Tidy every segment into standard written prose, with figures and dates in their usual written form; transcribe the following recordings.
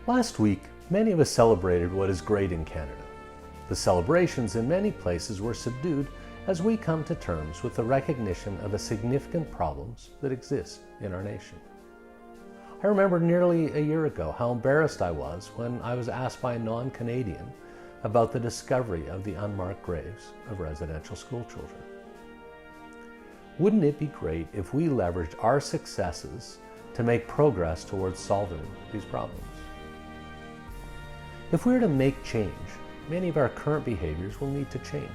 Last week, many of us celebrated what is great in Canada. The celebrations in many places were subdued as we come to terms with the recognition of the significant problems that exist in our nation. I remember nearly a year ago how embarrassed I was when I was asked by a non-Canadian about the discovery of the unmarked graves of residential school children. Wouldn't it be great if we leveraged our successes to make progress towards solving these problems? If we are to make change, many of our current behaviors will need to change.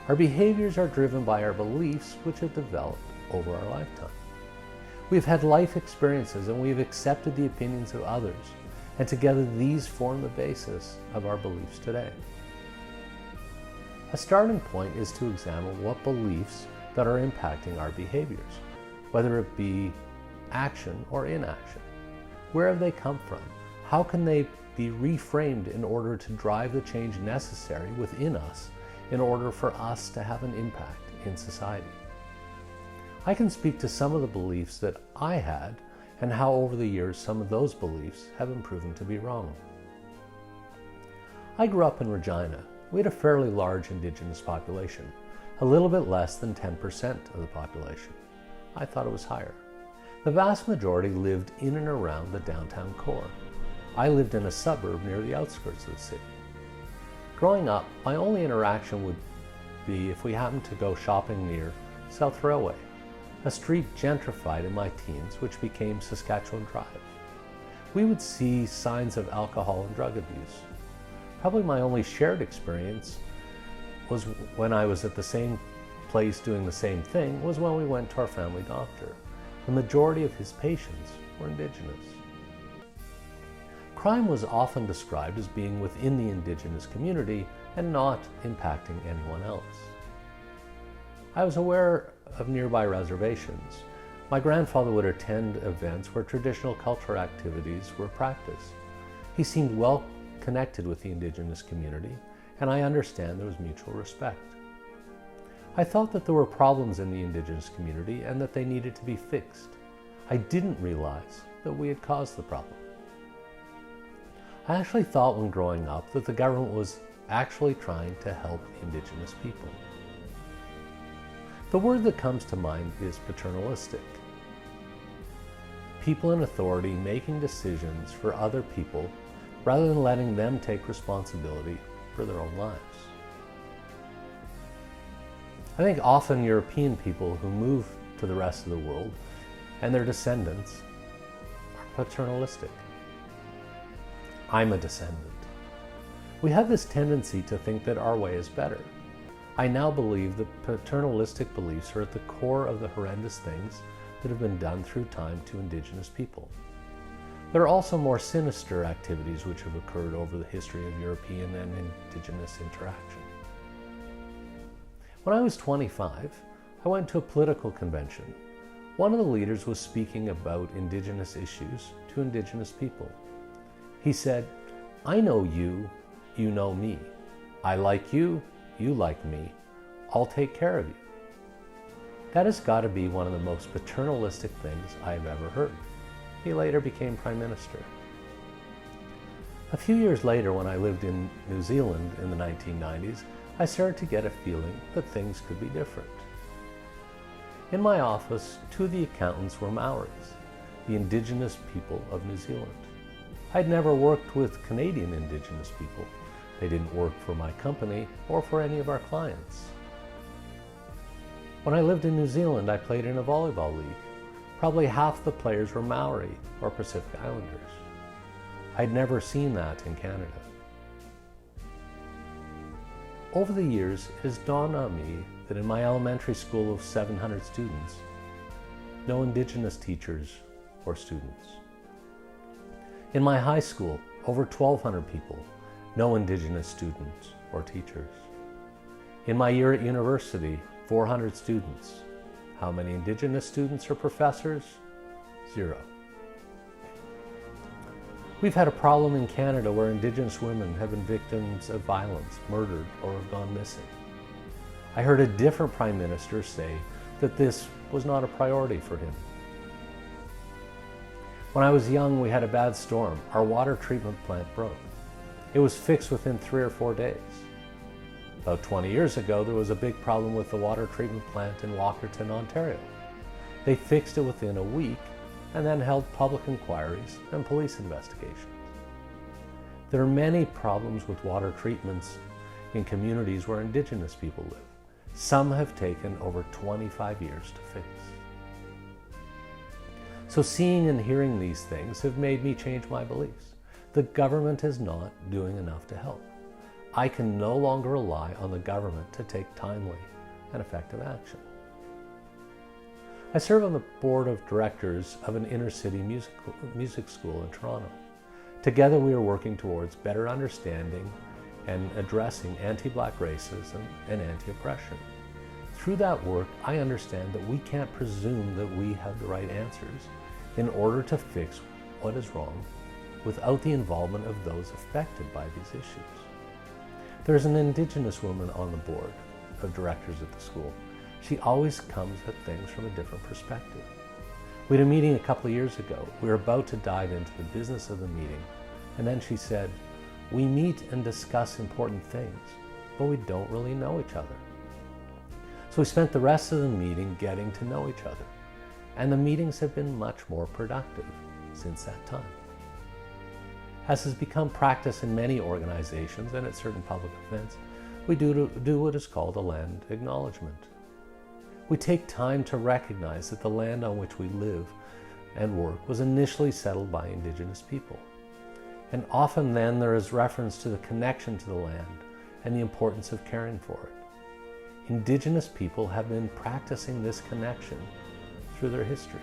Our behaviors are driven by our beliefs which have developed over our lifetime. We've had life experiences and we've accepted the opinions of others, and together these form the basis of our beliefs today. A starting point is to examine what beliefs that are impacting our behaviors, whether it be action or inaction. Where have they come from? How can they be reframed in order to drive the change necessary within us in order for us to have an impact in society? I can speak to some of the beliefs that I had and how over the years some of those beliefs have been proven to be wrong. I grew up in Regina. We had a fairly large Indigenous population, a little bit less than 10% of the population. I thought it was higher. The vast majority lived in and around the downtown core. I lived in a suburb near the outskirts of the city. Growing up, my only interaction would be if we happened to go shopping near South Railway, a street gentrified in my teens which became Saskatchewan Drive. We would see signs of alcohol and drug abuse. Probably my only shared experience was when I was at the same place doing the same thing was when we went to our family doctor. The majority of his patients were Indigenous. Crime was often described as being within the Indigenous community and not impacting anyone else. I was aware of nearby reservations. My grandfather would attend events where traditional cultural activities were practiced. He seemed well connected with the Indigenous community, and I understand there was mutual respect. I thought that there were problems in the Indigenous community and that they needed to be fixed. I didn't realize that we had caused the problem. I actually thought when growing up that the government was actually trying to help Indigenous people. The word that comes to mind is paternalistic. People in authority making decisions for other people rather than letting them take responsibility for their own lives. I think often European people who move to the rest of the world and their descendants are paternalistic. I'm a descendant. We have this tendency to think that our way is better. I now believe that paternalistic beliefs are at the core of the horrendous things that have been done through time to Indigenous people. There are also more sinister activities which have occurred over the history of European and Indigenous interaction. When I was 25, I went to a political convention. One of the leaders was speaking about Indigenous issues to Indigenous people. He said, "I know you, you know me. I like you, you like me. I'll take care of you." That has got to be one of the most paternalistic things I've ever heard. He later became Prime Minister. A few years later, when I lived in New Zealand in the 1990s, I started to get a feeling that things could be different. In my office, two of the accountants were Maoris, the Indigenous people of New Zealand. I'd never worked with Canadian Indigenous people. They didn't work for my company or for any of our clients. When I lived in New Zealand, I played in a volleyball league. Probably half the players were Maori or Pacific Islanders. I'd never seen that in Canada. Over the years, it has dawned on me that in my elementary school of 700 students, no Indigenous teachers or students. In my high school, over 1,200 people, no Indigenous students or teachers. In my year at university, 400 students. How many Indigenous students or professors? 0. We've had a problem in Canada where Indigenous women have been victims of violence, murdered, or have gone missing. I heard a different Prime Minister say that this was not a priority for him. When I was young, we had a bad storm. Our water treatment plant broke. It was fixed within 3 or 4 days. About 20 years ago, there was a big problem with the water treatment plant in Walkerton, Ontario. They fixed it within a week and then held public inquiries and police investigations. There are many problems with water treatments in communities where Indigenous people live. Some have taken over 25 years to fix. So seeing and hearing these things have made me change my beliefs. The government is not doing enough to help. I can no longer rely on the government to take timely and effective action. I serve on the board of directors of an inner-city music school in Toronto. Together we are working towards better understanding and addressing anti-Black racism and anti-oppression. Through that work, I understand that we can't presume that we have the right answers in order to fix what is wrong without the involvement of those affected by these issues. There's an Indigenous woman on the board of directors at the school. She always comes at things from a different perspective. We had a meeting a couple of years ago. We were about to dive into the business of the meeting, and then she said, "We meet and discuss important things, but we don't really know each other." So we spent the rest of the meeting getting to know each other, and the meetings have been much more productive since that time. As has become practice in many organizations and at certain public events, we do what is called a land acknowledgement. We take time to recognize that the land on which we live and work was initially settled by Indigenous people. And often then there is reference to the connection to the land and the importance of caring for it. Indigenous people have been practicing this connection through their history.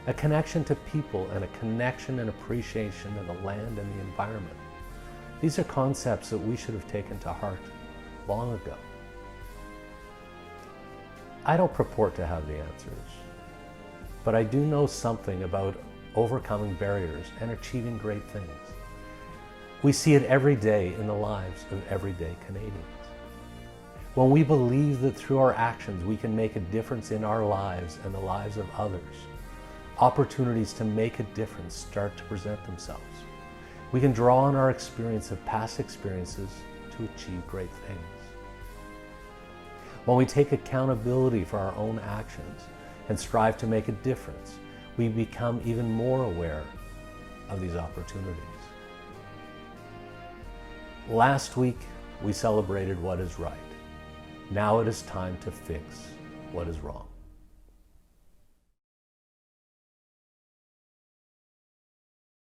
A connection to people and a connection and appreciation of the land and the environment. These are concepts that we should have taken to heart long ago. I don't purport to have the answers, but I do know something about overcoming barriers and achieving great things. We see it every day in the lives of everyday Canadians. When we believe that through our actions we can make a difference in our lives and the lives of others, opportunities to make a difference start to present themselves. We can draw on our experience of past experiences to achieve great things. When we take accountability for our own actions and strive to make a difference, we become even more aware of these opportunities. Last week, we celebrated what is right. Now it is time to fix what is wrong.